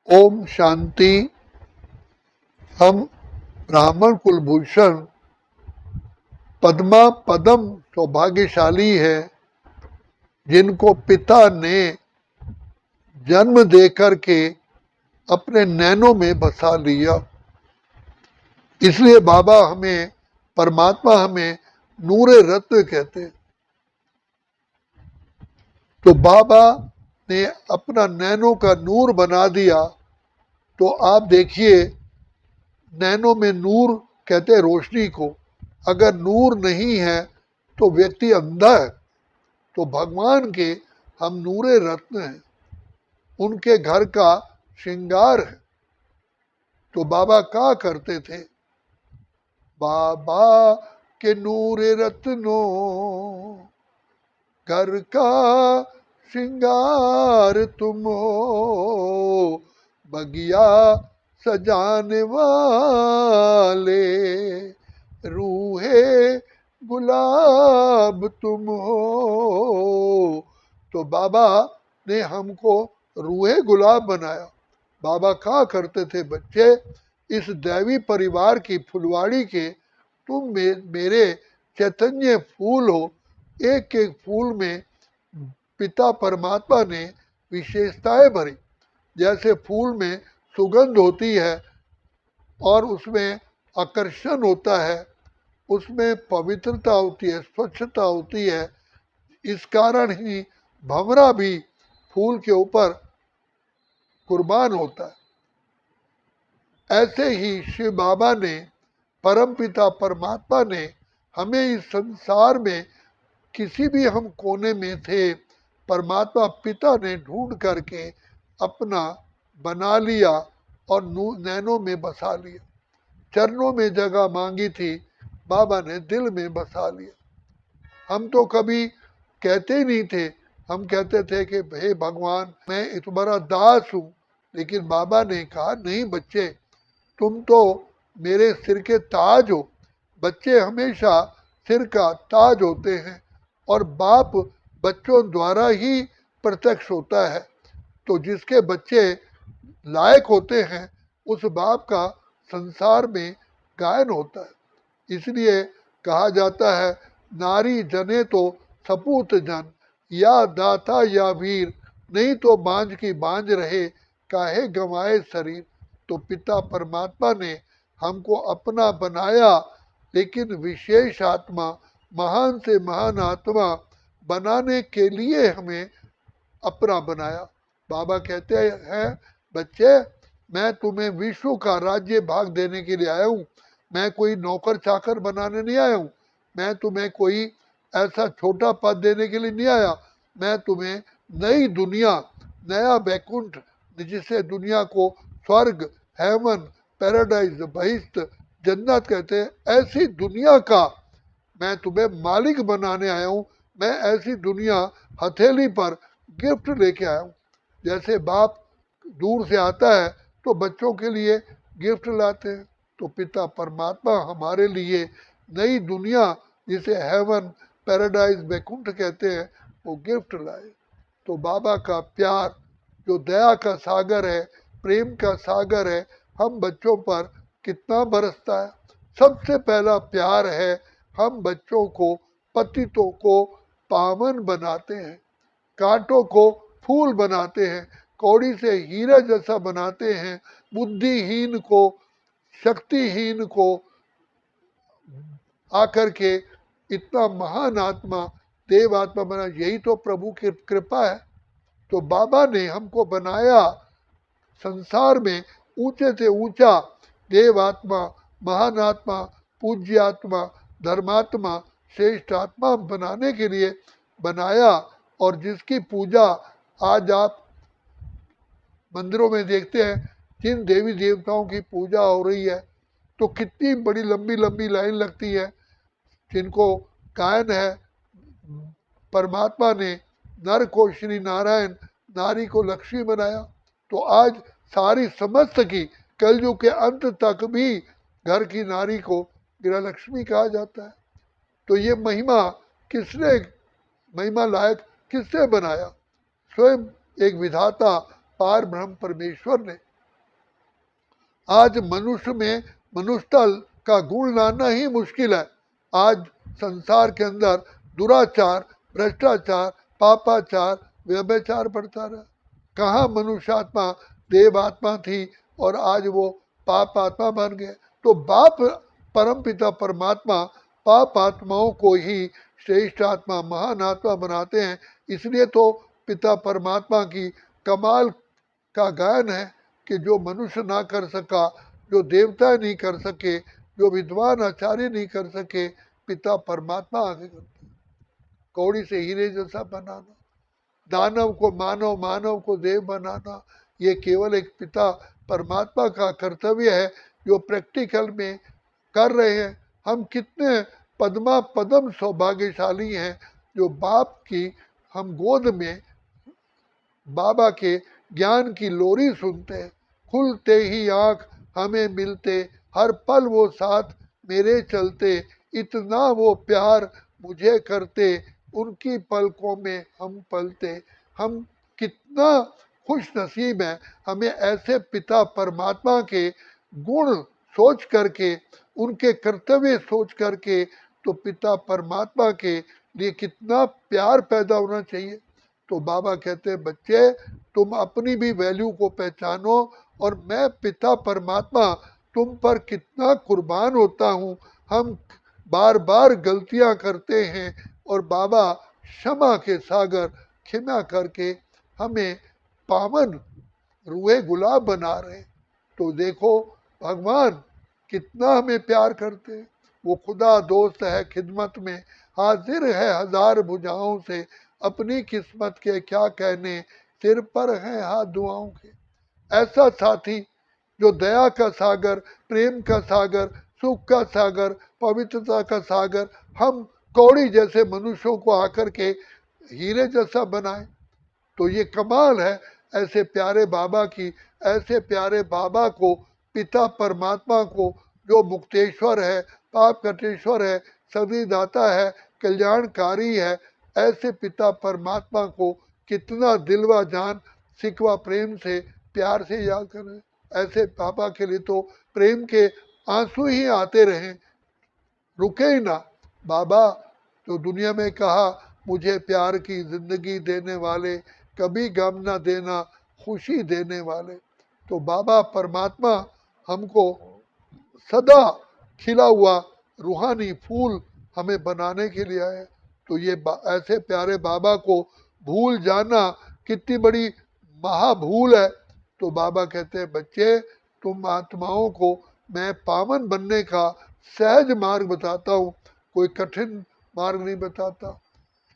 ओम शांति। हम ब्राह्मण कुलभूषण पद्मा पदम सौभाग्यशाली है जिनको पिता ने जन्म देकर के अपने नैनों में बसा लिया। इसलिए बाबा हमें, परमात्मा हमें नूरे रत्न कहते हैं। तो बाबा ने अपना नैनों का नूर बना दिया। तो आप देखिए, नैनों में नूर कहते हैं रोशनी को। अगर नूर नहीं है तो व्यक्ति अंधा है। तो भगवान के हम नूरे रत्न हैं, उनके घर का श्रृंगार है। तो बाबा क्या करते थे? बाबा के नूरे रत्नों घर का श्रृंगार तुम हो, बगिया सजाने वाले रूहे गुलाब तुम हो। तो बाबा ने हमको रूहे गुलाब बनाया। बाबा कहा करते थे, बच्चे इस दैवी परिवार की फुलवाड़ी के तुम मेरे चैतन्य फूल हो। एक एक फूल में पिता परमात्मा ने विशेषताएं भरी। जैसे फूल में सुगंध होती है और उसमें आकर्षण होता है, उसमें पवित्रता होती है, स्वच्छता होती है। इस कारण ही भंवरा भी फूल के ऊपर कुर्बान होता है। ऐसे ही शिव बाबा ने, परमपिता परमात्मा ने हमें इस संसार में किसी भी हम कोने में थे, परमात्मा पिता ने ढूंढ करके अपना बना लिया और नैनों में बसा लिया। चरणों में जगह मांगी थी, बाबा ने दिल में बसा लिया। हम तो कभी कहते ही नहीं थे। हम कहते थे कि हे भगवान, मैं तुम्हारा दास हूँ। लेकिन बाबा ने कहा, नहीं बच्चे, तुम तो मेरे सिर के ताज हो। बच्चे हमेशा सिर का ताज होते हैं और बाप बच्चों द्वारा ही प्रत्यक्ष होता है। तो जिसके बच्चे लायक होते हैं उस बाप का संसार में गायन होता है। इसलिए कहा जाता है, नारी जने तो सपूत जन, या दाता या वीर, नहीं तो बांझ की बांझ रहे, काहे गंवाए शरीर। तो पिता परमात्मा ने हमको अपना बनाया, लेकिन विशेष आत्मा, महान से महान आत्मा बनाने के लिए हमें अपना बनाया। बाबा कहते हैं, बच्चे मैं तुम्हें विश्व का राज्य भाग देने के लिए आया हूँ। मैं कोई नौकर चाकर बनाने नहीं आया हूँ। मैं तुम्हें कोई ऐसा छोटा पद देने के लिए नहीं आया। मैं तुम्हें नई दुनिया, नया बैकुंठ, जिसे दुनिया को स्वर्ग, हेवन, पैराडाइज, बहिष्ट, जन्नत कहते हैं, ऐसी दुनिया का मैं तुम्हें मालिक बनाने आया हूँ। मैं ऐसी दुनिया हथेली पर गिफ्ट लेके आया हूँ। जैसे बाप दूर से आता है तो बच्चों के लिए गिफ्ट लाते हैं, तो पिता परमात्मा हमारे लिए नई दुनिया, जिसे हेवन, पैराडाइज, बैकुंठ कहते हैं, वो गिफ्ट लाए। तो बाबा का प्यार जो दया का सागर है, प्रेम का सागर है, हम बच्चों पर कितना बरसता है। सबसे पहला प्यार है, हम बच्चों को, पतितों को पावन बनाते हैं, कांटों को फूल बनाते हैं, कौड़ी से हीरा जैसा बनाते हैं, बुद्धिहीन को, शक्तिहीन को आकर के इतना महान आत्मा, देव आत्मा बना। यही तो प्रभु की कृपा है। तो बाबा ने हमको बनाया संसार में ऊंचे से ऊंचा देव आत्मा, महान आत्मा, पूज्य आत्मा, धर्मात्मा, श्रेष्ठ आत्मा बनाने के लिए बनाया। और जिसकी पूजा आज आप मंदिरों में देखते हैं, जिन देवी देवताओं की पूजा हो रही है, तो कितनी बड़ी लंबी लंबी लाइन लगती है। जिनको गायन है, परमात्मा ने नर को श्री नारायण, नारी को लक्ष्मी बनाया। तो आज सारी समस्त की, कलयुग के अंत तक भी घर की नारी को गृह लक्ष्मी कहा जाता है। तो ये महिमा किसने, महिमा लायक किसने बनाया? स्वयं एक विधाता पार ब्रह्म परमेश्वर ने। आज मनुष्य में मनुष्यता का गुण लाना ही मुश्किल है। आज संसार के अंदर दुराचार, भ्रष्टाचार, पापाचार, व्यभिचार बढ़ता रहा। कहाँ मनुष्यात्मा देवात्मा थी और आज वो पाप आत्मा बन गए। तो बाप परम पिता परमात्मा पाप आत्माओं को ही श्रेष्ठ आत्मा, महान आत्मा बनाते हैं। इसलिए तो पिता परमात्मा की कमाल का गायन है कि जो मनुष्य ना कर सका, जो देवता नहीं कर सके, जो विद्वान आचार्य नहीं कर सके, पिता परमात्मा आगे करते। कौड़ी से हीरे जैसा बनाना, दानव को मानव, मानव को देव बनाना, ये केवल एक पिता परमात्मा का कर्तव्य है जो प्रैक्टिकल में कर रहे हैं। हम कितने पद्मा पदम सौभाग्यशाली हैं जो बाप की हम गोद में बाबा के ज्ञान की लोरी सुनते हैं। खुलते ही आंख हमें मिलते, हर पल वो साथ मेरे चलते, इतना वो प्यार मुझे करते, उनकी पलकों में हम पलते। हम कितना खुश नसीब हैं, हमें ऐसे पिता परमात्मा के गुण सोच करके, उनके कर्तव्य सोच करके, तो पिता परमात्मा के लिए कितना प्यार पैदा होना चाहिए। तो बाबा कहते हैं बच्चे तुम अपनी भी वैल्यू को पहचानो और मैं पिता परमात्मा तुम पर कितना कुर्बान होता हूँ। हम बार बार गलतियाँ करते हैं और बाबा क्षमा के सागर क्षमा करके हमें पावन रूहे गुलाब बना रहे। तो देखो भगवान कितना हमें प्यार करते हैं। वो खुदा दोस्त है खिदमत में, हाजिर है हजार भुजाओं से, अपनी किस्मत के क्या कहने, सिर पर हैं हाथ दुआओं के। ऐसा साथी जो दया का सागर, प्रेम का सागर, सुख का सागर, पवित्रता का सागर, हम कौड़ी जैसे मनुष्यों को आकर के हीरे जैसा बनाए। तो ये कमाल है ऐसे प्यारे बाबा की। ऐसे प्यारे बाबा को, पिता परमात्मा को, जो मुक्तेश्वर है, पाप कटेश्वर है, सदी दाता है, कल्याणकारी है, ऐसे पिता परमात्मा को कितना दिलवा जान सिकवा प्रेम से प्यार से याद करें। ऐसे पापा के लिए तो प्रेम के आंसू ही आते रहें, रुके ही ना। बाबा तो दुनिया में कहा मुझे प्यार की जिंदगी देने वाले, कभी गम ना देना खुशी देने वाले। तो बाबा परमात्मा हमको सदा खिला हुआ रूहानी फूल हमें बनाने के लिए आए। तो ये ऐसे प्यारे बाबा को भूल जाना कितनी बड़ी महाभूल है। तो बाबा कहते हैं बच्चे तुम आत्माओं को मैं पावन बनने का सहज मार्ग बताता हूँ, कोई कठिन मार्ग नहीं बताता।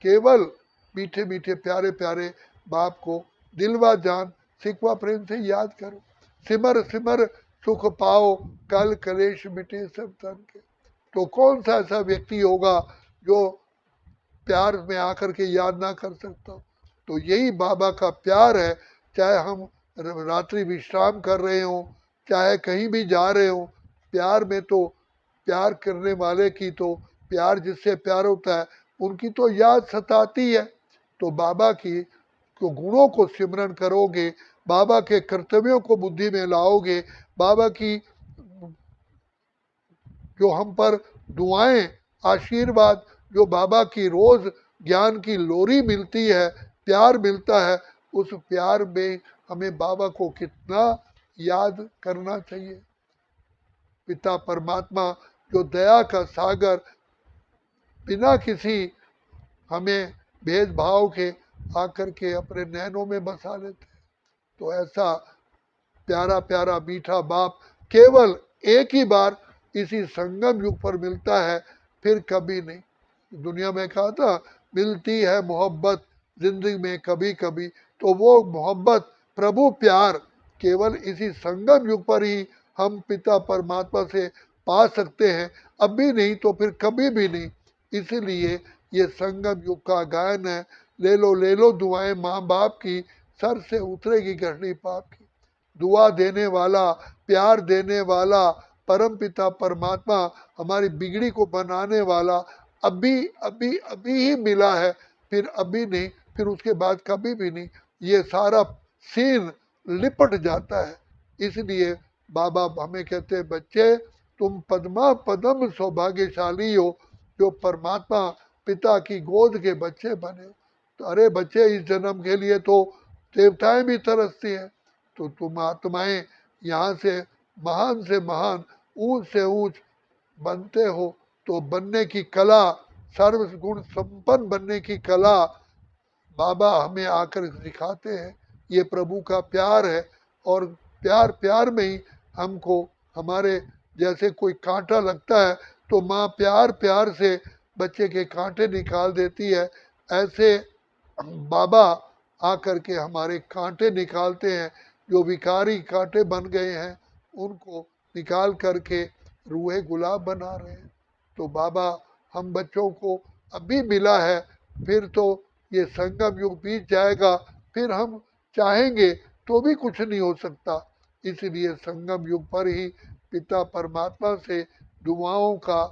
केवल मीठे मीठे प्यारे प्यारे बाप को दिलवा जान सिकवा प्रेम से याद करो। सिमर सिमर सुख पाओ, कल कलेश मिटे सब तन के। तो कौन सा ऐसा व्यक्ति होगा जो प्यार में आकर के याद ना कर सकता। तो यही बाबा का प्यार है। चाहे हम रात्रि विश्राम कर रहे हों, चाहे कहीं भी जा रहे हों, प्यार में तो प्यार करने वाले की तो प्यार जिससे प्यार होता है उनकी तो याद सताती है। तो बाबा की तो गुणों को सिमरन करोगे, बाबा के कर्तव्यों को बुद्धि में लाओगे, बाबा की जो हम पर दुआएं, आशीर्वाद, जो बाबा की रोज ज्ञान की लोरी मिलती है, प्यार मिलता है, उस प्यार में हमें बाबा को कितना याद करना चाहिए। पिता परमात्मा जो दया का सागर, बिना किसी हमें भेदभाव के आकर के अपने नैनों में बसा लेते। तो ऐसा प्यारा प्यारा मीठा बाप केवल एक ही बार इसी संगम युग पर मिलता है, फिर कभी नहीं। दुनिया में कहा था मिलती है मोहब्बत जिंदगी में कभी कभी, तो वो मोहब्बत प्रभु प्यार केवल इसी संगम युग पर ही हम पिता परमात्मा से पा सकते हैं, अभी नहीं तो फिर कभी भी नहीं। इसीलिए ये संगम युग का गायन है। ले लो दुआएं माँ बाप की, सर से उतरेगी घड़ी पाप की। दुआ देने वाला, प्यार देने वाला परम पिता परमात्मा, हमारी बिगड़ी को बनाने वाला अभी अभी अभी ही मिला है, फिर अभी नहीं, फिर उसके बाद कभी भी नहीं। ये सारा सीन लिपट जाता है। इसलिए बाबा हमें कहते हैं बच्चे तुम पद्मा पदम सौभाग्यशाली हो जो परमात्मा पिता की गोद के बच्चे बने हो। तो अरे बच्चे इस जन्म के लिए तो देवताएं भी तरसती हैं, तो तुम आत्माएं यहाँ से महान ऊंच से ऊंच बनते हो। तो बनने की कला, सर्व गुण संपन्न बनने की कला बाबा हमें आकर सिखाते हैं। ये प्रभु का प्यार है, और प्यार प्यार में ही हमको, हमारे जैसे कोई कांटा लगता है तो माँ प्यार प्यार से बच्चे के कांटे निकाल देती है, ऐसे बाबा आकर के हमारे कांटे निकालते हैं। जो विकारी कांटे बन गए हैं उनको निकाल करके रूहे गुलाब बना रहे हैं। तो बाबा हम बच्चों को अभी मिला है, फिर तो ये संगम युग बीत जाएगा, फिर हम चाहेंगे तो भी कुछ नहीं हो सकता। इसलिए संगम युग पर ही पिता परमात्मा से दुआओं का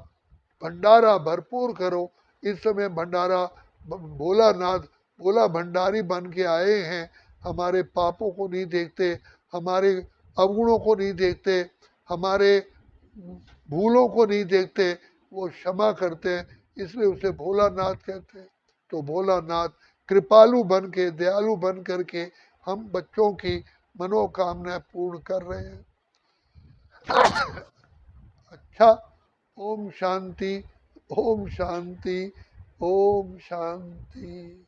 भंडारा भरपूर करो। इस समय भंडारा भोलानाथ भोला भंडारी बन के आए हैं, हमारे पापों को नहीं देखते, हमारे अवगुणों को नहीं देखते, हमारे भूलों को नहीं देखते, वो क्षमा करते हैं, इसलिए उसे भोलानाथ कहते हैं। तो भोलानाथ कृपालु बन के, दयालु बन करके हम बच्चों की मनोकामना पूर्ण कर रहे हैं। अच्छा, ओम शांति, ओम शांति, ओम शांति।